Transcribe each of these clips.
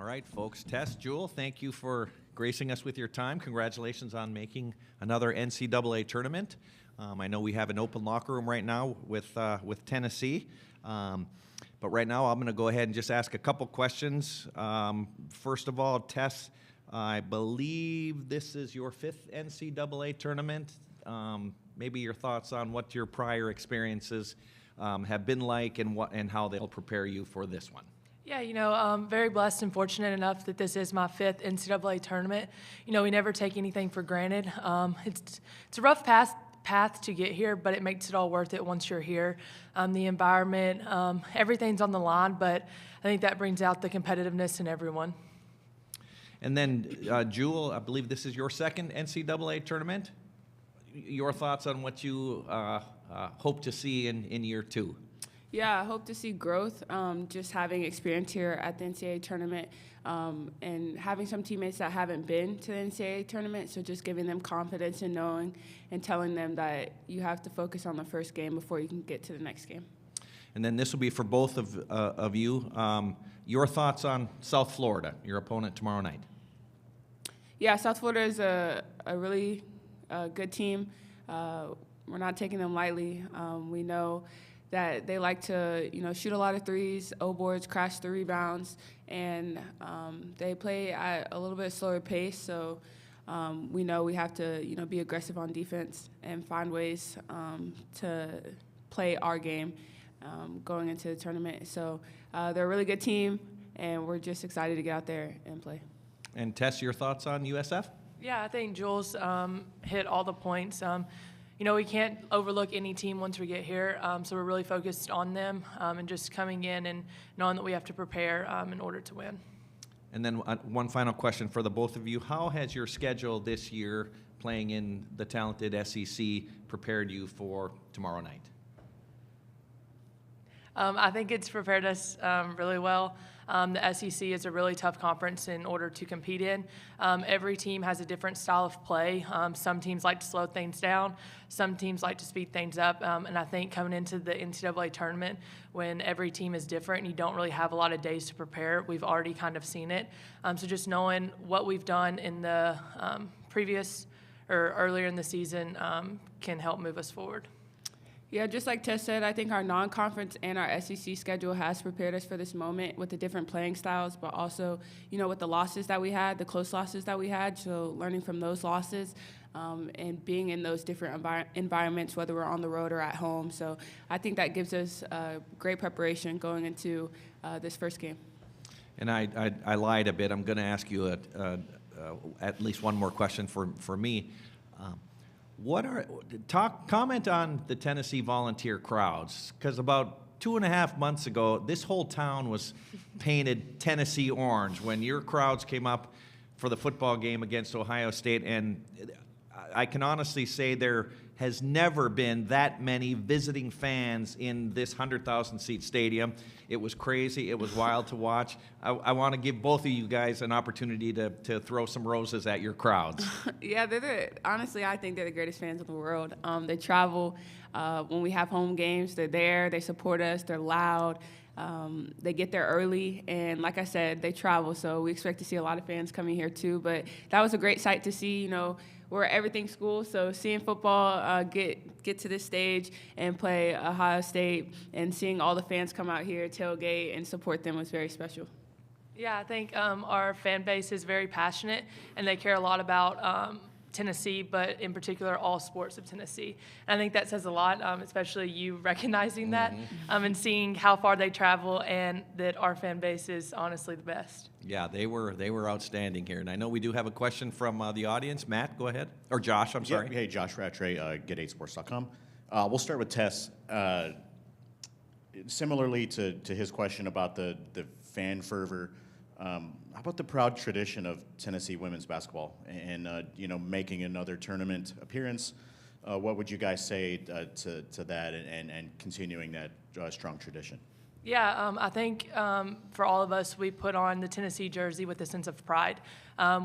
All right, folks. Tess, Jewel, thank you for gracing us with your time. Congratulations on making another NCAA tournament. I know we have an open locker room right now with Tennessee. But right now, I'm going to go ahead and just ask a couple questions. First of all, Tess, I believe this is your 5th NCAA tournament. Maybe your thoughts on what your prior experiences have been like and how they'll prepare you for this one. Yeah, I'm very blessed and fortunate enough that this is my 5th NCAA tournament. We never take anything for granted. It's a rough path to get here, but it makes it all worth it once you're here. The environment, everything's on the line, but I think that brings out the competitiveness in everyone. And then, Jewel, I believe this is your 2nd NCAA tournament. Your thoughts on what you hope to see in year 2? Yeah, I hope to see growth, just having experience here at the NCAA tournament and having some teammates that haven't been to the NCAA tournament, so just giving them confidence and knowing and telling them that you have to focus on the first game before you can get to the next game. And then this will be for both of you. Your thoughts on South Florida, your opponent tomorrow night? Yeah, South Florida is a really good team. We're not taking them lightly. We know that they like to, shoot a lot of threes, O-boards, crash the rebounds, and they play at a little bit slower pace. So we know we have to, be aggressive on defense and find ways to play our game going into the tournament. So they're a really good team, and we're just excited to get out there and play. And Tess, your thoughts on USF? Yeah, I think Jules hit all the points. We can't overlook any team once we get here, so we're really focused on them and just coming in and knowing that we have to prepare in order to win. And then one final question for the both of you. How has your schedule this year playing in the talented SEC prepared you for tomorrow night? I think it's prepared us really well. The SEC is a really tough conference in order to compete in. Every team has a different style of play. Some teams like to slow things down. Some teams like to speed things up. And I think coming into the NCAA tournament, when every team is different and you don't really have a lot of days to prepare, we've already kind of seen it. So just knowing what we've done in the previous or earlier in the season can help move us forward. Yeah, just like Tess said, I think our non-conference and our SEC schedule has prepared us for this moment with the different playing styles, but also, with the losses that we had, the close losses that we had, so learning from those losses and being in those different environments, whether we're on the road or at home. So I think that gives us great preparation going into this first game. And I lied a bit. I'm going to ask you at least one more question for me. Comment on the Tennessee Volunteer crowds, because about 2.5 months ago, this whole town was painted Tennessee orange when your crowds came up for the football game against Ohio State, and I can honestly say there has never been that many visiting fans in this 100,000-seat stadium. It was crazy. It was wild to watch. I want to give both of you guys an opportunity to throw some roses at your crowds. Yeah, honestly, I think they're the greatest fans in the world. They travel. When we have home games, they're there. They support us. They're loud. They get there early, and like I said, they travel, so we expect to see a lot of fans coming here too. But that was a great sight to see. We're at everything school, so seeing football get to this stage and play Ohio State and seeing all the fans come out here, tailgate, and support them was very special. Yeah, I think our fan base is very passionate, and they care a lot about Tennessee, but in particular all sports of Tennessee. And I think that says a lot, especially you recognizing that and seeing how far they travel and that our fan base is honestly the best. Yeah, they were outstanding here. And I know we do have a question from the audience. Matt, go ahead. Or Josh, I'm sorry. Yeah, hey, Josh Rattray, Get8sports.com. We'll start with Tess. Similarly to his question about the fan fervor, how about the proud tradition of Tennessee women's basketball and making another tournament appearance? What would you guys say to that and continuing that strong tradition? Yeah, I think for all of us, we put on the Tennessee jersey with a sense of pride.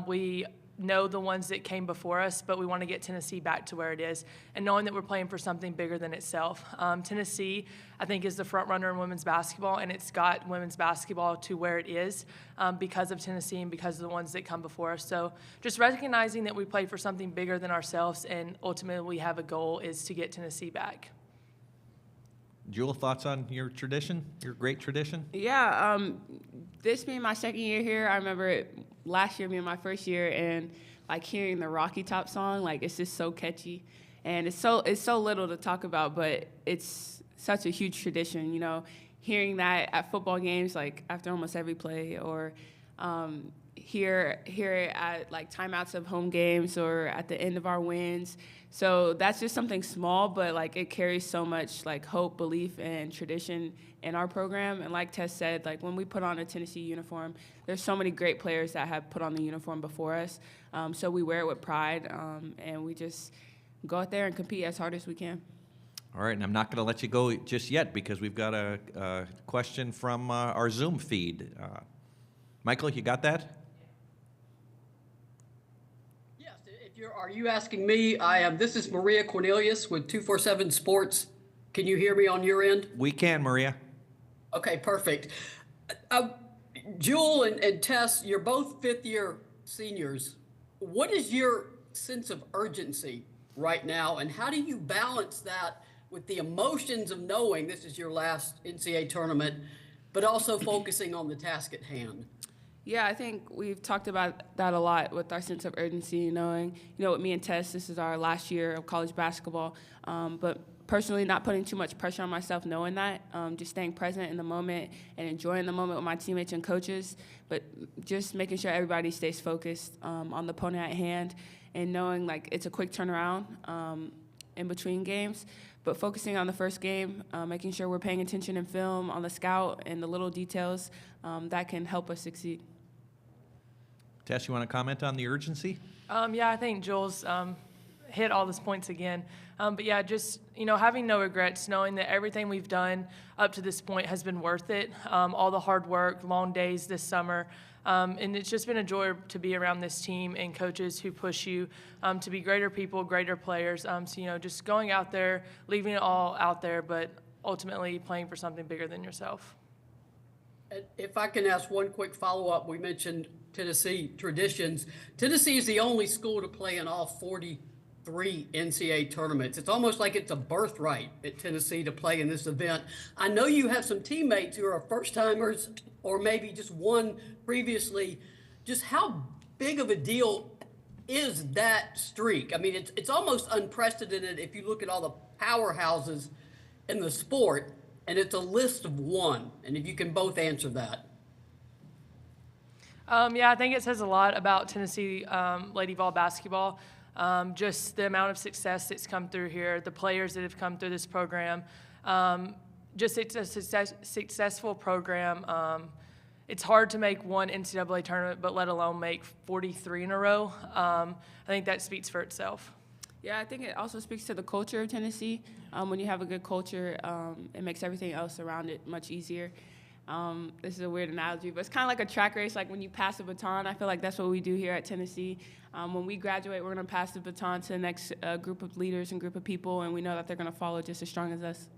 We know the ones that came before us, but we want to get Tennessee back to where it is, and knowing that we're playing for something bigger than itself. Tennessee, I think, is the front runner in women's basketball, and it's got women's basketball to where it is because of Tennessee and because of the ones that come before us. So just recognizing that we play for something bigger than ourselves, and ultimately we have a goal is to get Tennessee back. Jewel, thoughts on your tradition, your great tradition? Yeah, this being my second year here, I remember it last year being my first year, and like hearing the Rocky Top song, like it's just so catchy, and it's so little to talk about, but it's such a huge tradition. You know, hearing that at football games, like after almost every play, or hear it at like timeouts of home games or at the end of our wins. So that's just something small, but like it carries so much like hope, belief, and tradition in our program. And like Tess said, like when we put on a Tennessee uniform, there's so many great players that have put on the uniform before us. So we wear it with pride, and we just go out there and compete as hard as we can. All right, and I'm not going to let you go just yet because we've got a question from our Zoom feed. Michael, you got that? Are you asking me? This is Maria Cornelius with 247 Sports. Can you hear me on your end? We can, Maria. Okay, perfect. Jewel and Tess, you're both fifth-year seniors. What is your sense of urgency right now, and how do you balance that with the emotions of knowing this is your last NCAA tournament, but also focusing on the task at hand? Yeah, I think we've talked about that a lot with our sense of urgency, knowing, with me and Tess, this is our last year of college basketball. But personally, not putting too much pressure on myself, knowing that, just staying present in the moment and enjoying the moment with my teammates and coaches, but just making sure everybody stays focused on the opponent at hand and knowing, like, it's a quick turnaround in between games. But focusing on the first game, making sure we're paying attention in film, on the scout, and the little details that can help us succeed. Tess, you want to comment on the urgency? Yeah, I think Jules hit all those points again. But yeah, just, having no regrets, knowing that everything we've done up to this point has been worth it. All the hard work, long days this summer. And it's just been a joy to be around this team and coaches who push you to be greater people, greater players. So, just going out there, leaving it all out there, but ultimately playing for something bigger than yourself. If I can ask one quick follow-up, we mentioned Tennessee traditions. Tennessee is the only school to play in all 43 NCAA tournaments. It's almost like it's a birthright at Tennessee to play in this event. I know you have some teammates who are first-timers or maybe just won previously. Just how big of a deal is that streak? I mean, it's almost unprecedented if you look at all the powerhouses in the sport, and it's a list of one. And if you can both answer that. Yeah, I think it says a lot about Tennessee Lady Vol basketball. Just the amount of success that's come through here, the players that have come through this program. Just it's a successful program. It's hard to make one NCAA tournament, but let alone make 43 in a row. I think that speaks for itself. Yeah, I think it also speaks to the culture of Tennessee. When you have a good culture, it makes everything else around it much easier. This is a weird analogy, but it's kind of like a track race, like when you pass a baton. I feel like that's what we do here at Tennessee. When we graduate, we're going to pass the baton to the next group of leaders and group of people, and we know that they're going to follow just as strong as us.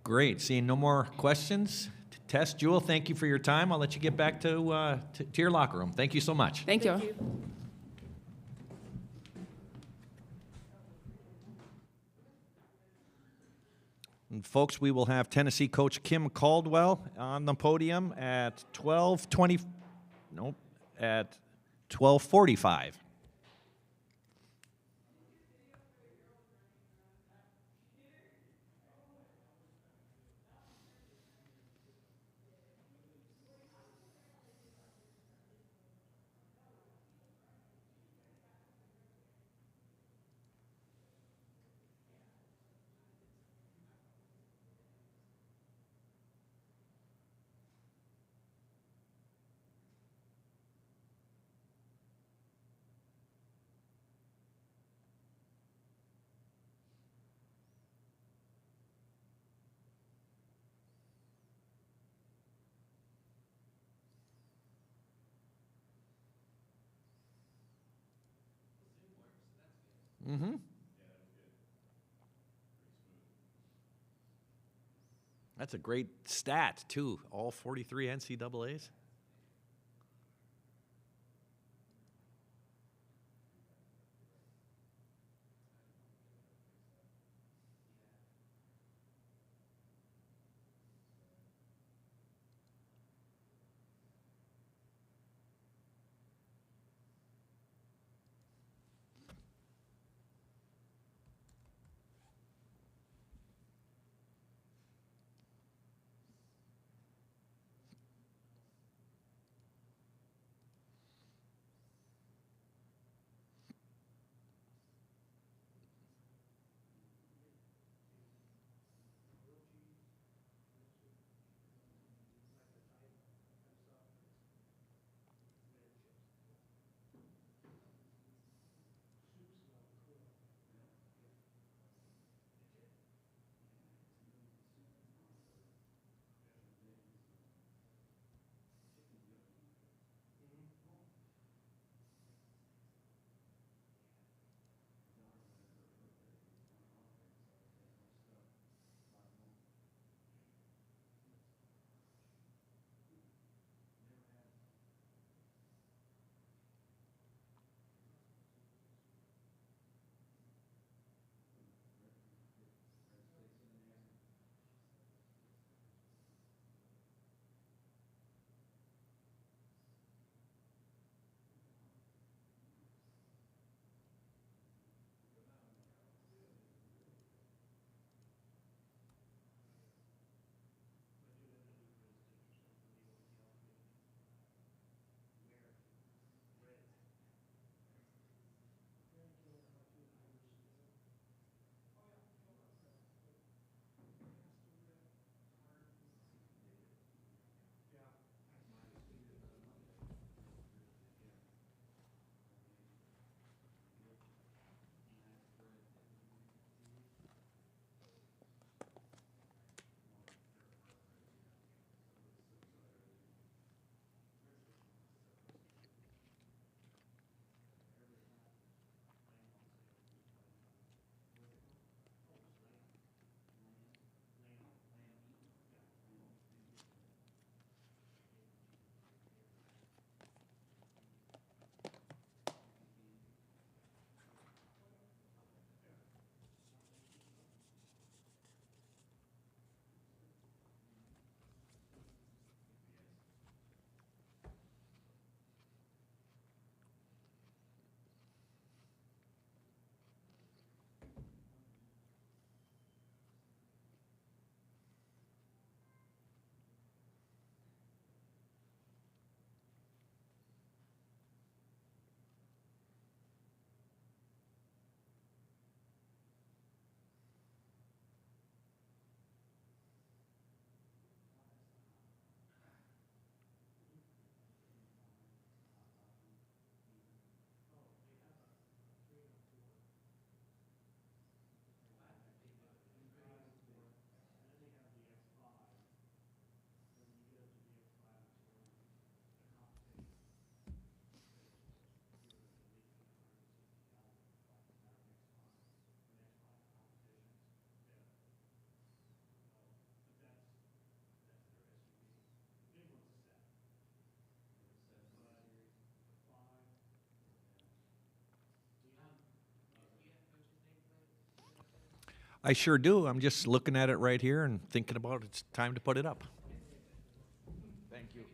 Great. Seeing no more questions. Tess, Jewel, thank you for your time. I'll let you get back to your locker room. Thank you so much. Thank you. And folks, we will have Tennessee coach Kim Caldwell on the podium at 12:45. That's a great stat, too. All 43 NCAAs. I sure do. I'm just looking at it right here and thinking about it's time to put it up. Thank you.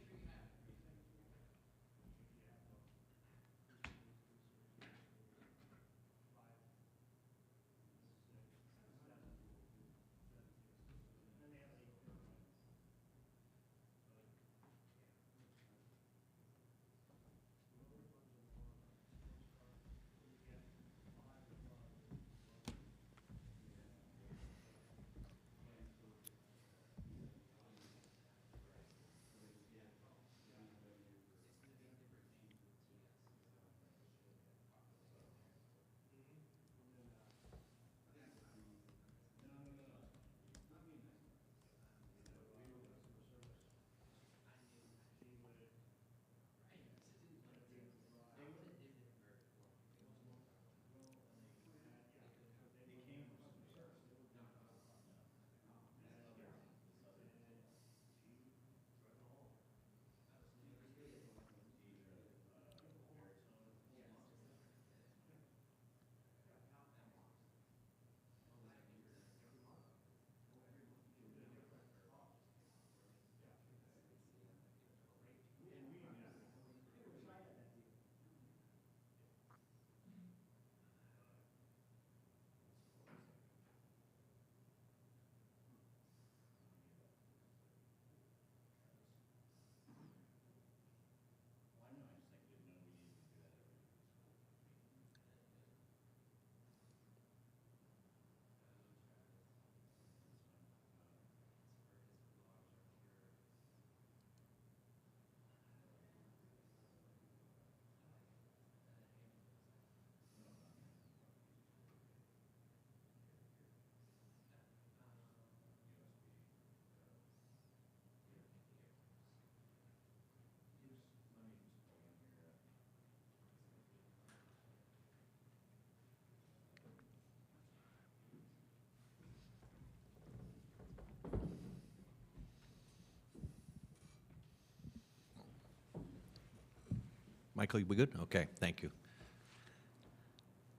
Michael, you be good? Okay, thank you.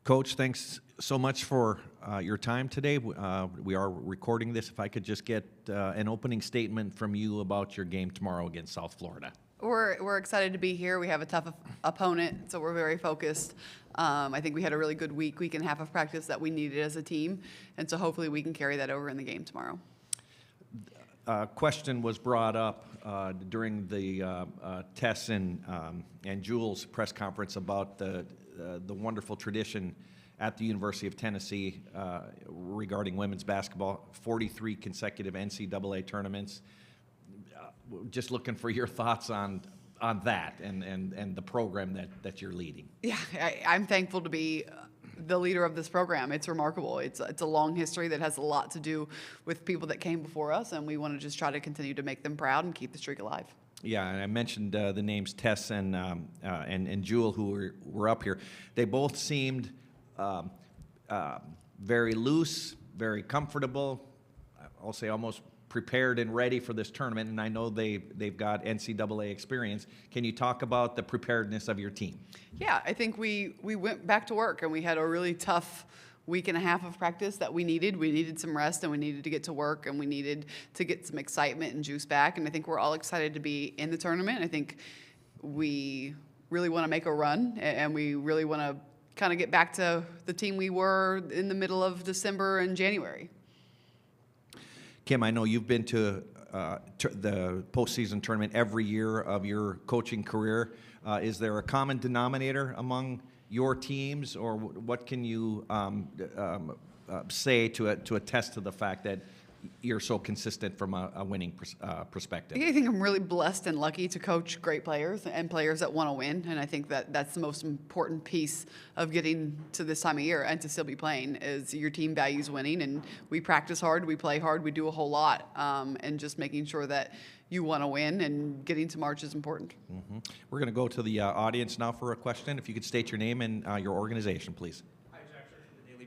Coach, thanks so much for your time today. We are recording this. If I could just get an opening statement from you about your game tomorrow against South Florida. We're excited to be here. We have a tough opponent, so we're very focused. I think we had a really good week and a half of practice that we needed as a team, and so hopefully we can carry that over in the game tomorrow. Question was brought up during the Tess and Jules press conference about the wonderful tradition at the University of Tennessee regarding women's basketball, 43 consecutive NCAA tournaments. Just looking for your thoughts on that and the program that you're leading. Yeah, I'm thankful to be the leader of this program. It's remarkable. It's a long history that has a lot to do with people that came before us, and we want to just try to continue to make them proud and keep the streak alive. Yeah, and I mentioned the names Tess and Jewel who were up here. They both seemed very loose, very comfortable. I'll say almost prepared and ready for this tournament, and I know they've got NCAA experience. Can you talk about the preparedness of your team? Yeah, I think we went back to work, and we had a really tough week and a half of practice that we needed. We needed some rest, and we needed to get to work, and we needed to get some excitement and juice back, and I think we're all excited to be in the tournament. I think we really want to make a run, and we really want to kind of get back to the team we were in the middle of December and January. Kim, I know you've been to the postseason tournament every year of your coaching career. Is there a common denominator among your teams, or what can you say to attest to the fact that you're so consistent from a winning perspective? I think I'm really blessed and lucky to coach great players and players that want to win, and I think that that's the most important piece of getting to this time of year and to still be playing is your team values winning, and we practice hard, we play hard, we do a whole lot, and just making sure that you want to win and getting to March is important. Mm-hmm. We're going to go to the audience now for a question. If you could state your name and your organization, please.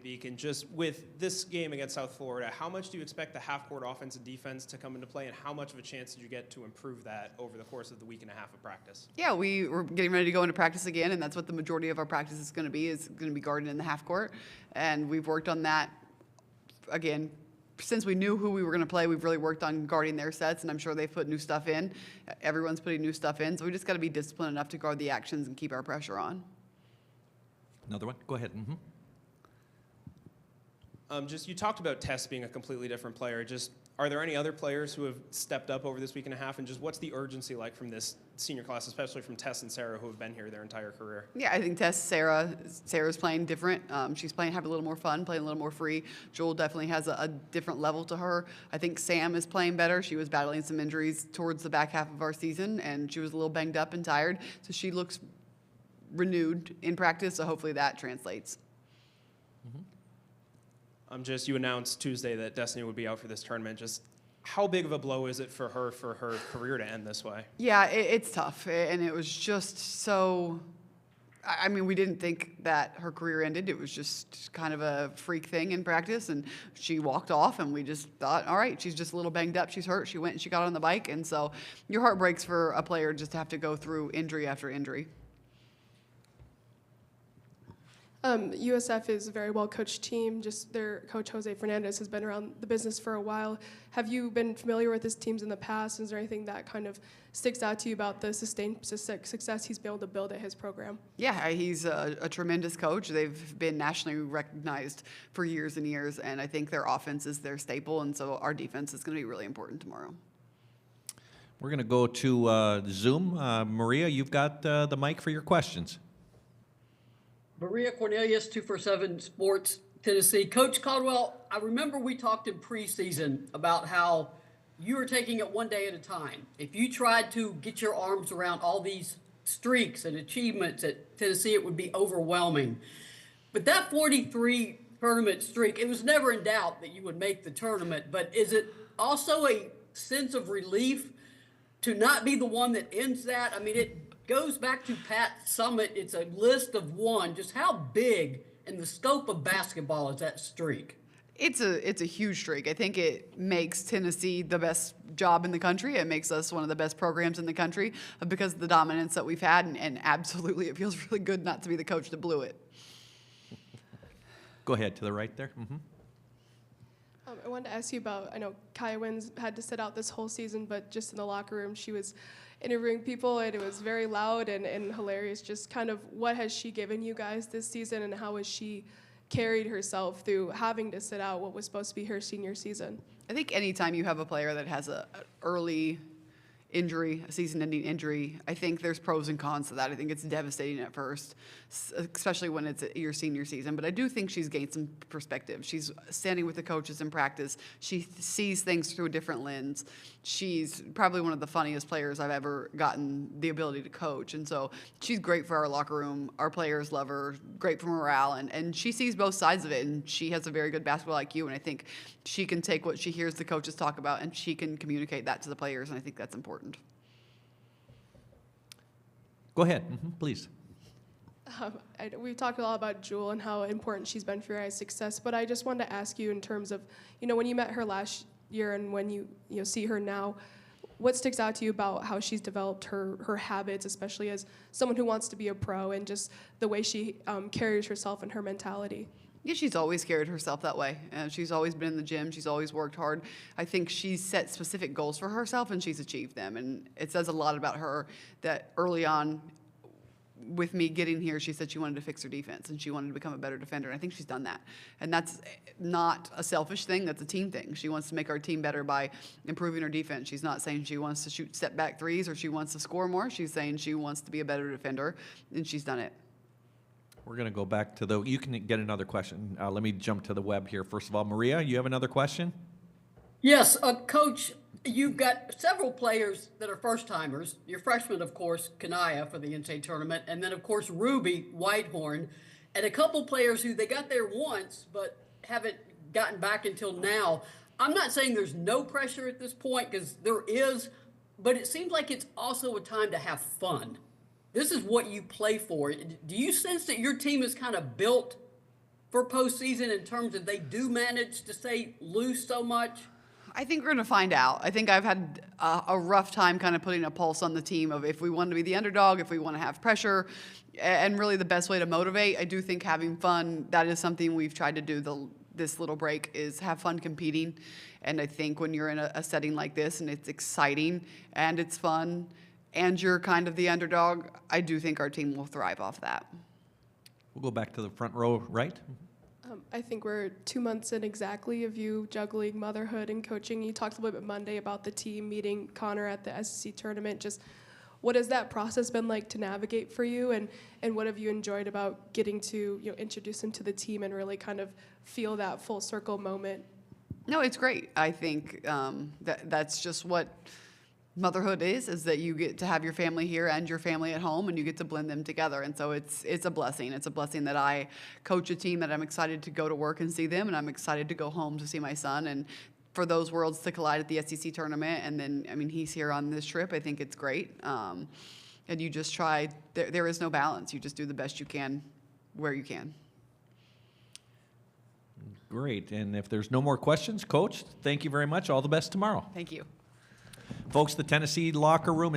Beacon, just with this game against South Florida, how much do you expect the half-court offense and defense to come into play, and how much of a chance did you get to improve that over the course of the week and a half of practice? Yeah, we were getting ready to go into practice again, and that's what the majority of our practice is going to be guarded in the half court, and we've worked on that, again, since we knew who we were going to play. We've really worked on guarding their sets, and I'm sure they've put new stuff in. Everyone's putting new stuff in, so we just got to be disciplined enough to guard the actions and keep our pressure on. Another one? Go ahead. Mm-hmm. Just you talked about Tess being a completely different player. Just are there any other players who have stepped up over this week and a half, and just what's the urgency like from this senior class, especially from Tess and Sarah, who have been here their entire career? Yeah, I think Sarah's playing having a little more fun, playing a little more free. Jewel definitely has a different level to her. I think Sam is playing better. She was battling some injuries towards the back half of our season, and she was a little banged up and tired, so she looks renewed in practice, so hopefully that translates. Mm-hmm. You announced Tuesday that Destiny would be out for this tournament. Just how big of a blow is it for her career to end this way? Yeah, it's tough, and it was just so. I mean, we didn't think that her career ended. It was just kind of a freak thing in practice, and she walked off, and we just thought, all right, she's just a little banged up. She's hurt. She went and she got on the bike, and so your heart breaks for a player just to have to go through injury after injury. USF is a very well-coached team. Just their coach, Jose Fernandez, has been around the business for a while. Have you been familiar with his teams in the past? Is there anything that kind of sticks out to you about the sustained success he's been able to build at his program? Yeah, he's a tremendous coach. They've been nationally recognized for years and years, and I think their offense is their staple, and so our defense is going to be really important tomorrow. We're going to go to Zoom. Maria, you've got the mic for your questions. Maria Cornelius, 247 Sports, Tennessee. Coach Caldwell, I remember we talked in preseason about how you were taking it one day at a time. If you tried to get your arms around all these streaks and achievements at Tennessee, it would be overwhelming. But that 43 tournament streak, it was never in doubt that you would make the tournament. But is it also a sense of relief to not be the one that ends that? I mean, it goes back to Pat Summitt. It's a list of one. Just how big in the scope of basketball is that streak? It's a huge streak. I think it makes Tennessee the best job in the country. It makes us one of the best programs in the country because of the dominance that we've had, and absolutely it feels really good not to be the coach that blew it. Go ahead, to the right there. I wanted to ask you about, I know Kaya Wins had to sit out this whole season, but just in the locker room, she was interviewing people, and it was very loud and hilarious. Just kind of what has she given you guys this season, and how has she carried herself through having to sit out what was supposed to be her senior season? I think anytime you have a player that has an early injury, a season-ending injury, I think there's pros and cons to that. I think it's devastating at first, especially when it's your senior season. But I do think she's gained some perspective. She's standing with the coaches in practice. She sees things through a different lens. She's probably one of the funniest players I've ever gotten the ability to coach. And so she's great for our locker room. Our players love her, great for morale. And she sees both sides of it. And she has a very good basketball IQ. And I think she can take what she hears the coaches talk about and she can communicate that to the players. And I think that's important. Go ahead, please. We've talked a lot about Jewel and how important she's been for your guys' success, but I just wanted to ask you in terms of, when you met her last year and when you see her now, what sticks out to you about how she's developed her habits, especially as someone who wants to be a pro, and just the way she carries herself and her mentality? Yeah, she's always carried herself that way. She's always been in the gym. She's always worked hard. I think she's set specific goals for herself, and she's achieved them. And it says a lot about her that early on with me getting here, she said she wanted to fix her defense, and she wanted to become a better defender. And I think she's done that. And that's not a selfish thing. That's a team thing. She wants to make our team better by improving her defense. She's not saying she wants to shoot step-back threes or she wants to score more. She's saying she wants to be a better defender, and she's done it. We're going to go back to you can get another question. Let me jump to the web here. First of all, Maria, you have another question? Yes, Coach, you've got several players that are first-timers. Your freshman, of course, Kanaya for the NCAA tournament, and then, of course, Ruby Whitehorn, and a couple players who they got there once but haven't gotten back until now. I'm not saying there's no pressure at this point, because there is, but it seems like it's also a time to have fun. This is what you play for. Do you sense that your team is kind of built for postseason in terms of they do manage to stay loose so much? I think we're going to find out. I think I've had a rough time kind of putting a pulse on the team of if we want to be the underdog, if we want to have pressure, and really the best way to motivate. I do think having fun, that is something we've tried to do this little break, is have fun competing. And I think when you're in a setting like this and it's exciting and it's fun and you're kind of the underdog, I do think our team will thrive off that. We'll go back to the front row right. I think we're 2 months in exactly of you juggling motherhood and coaching. You talked a little bit Monday about the team meeting Connor at the SEC tournament. Just what has that process been like to navigate for you, and what have you enjoyed about getting to introduce him to the team and really kind of feel that full circle moment? No, it's great. I think that's just what motherhood is that you get to have your family here and your family at home, and you get to blend them together. And so it's a blessing. It's a blessing that I coach a team that I'm excited to go to work and see them, and I'm excited to go home to see my son, and for those worlds to collide at the SEC tournament. And then, I mean, he's here on this trip. I think it's great. And you just try. There is no balance. You just do the best you can where you can. Great. And if there's no more questions, Coach, thank you very much. All the best tomorrow. Thank you. Folks, the Tennessee locker room is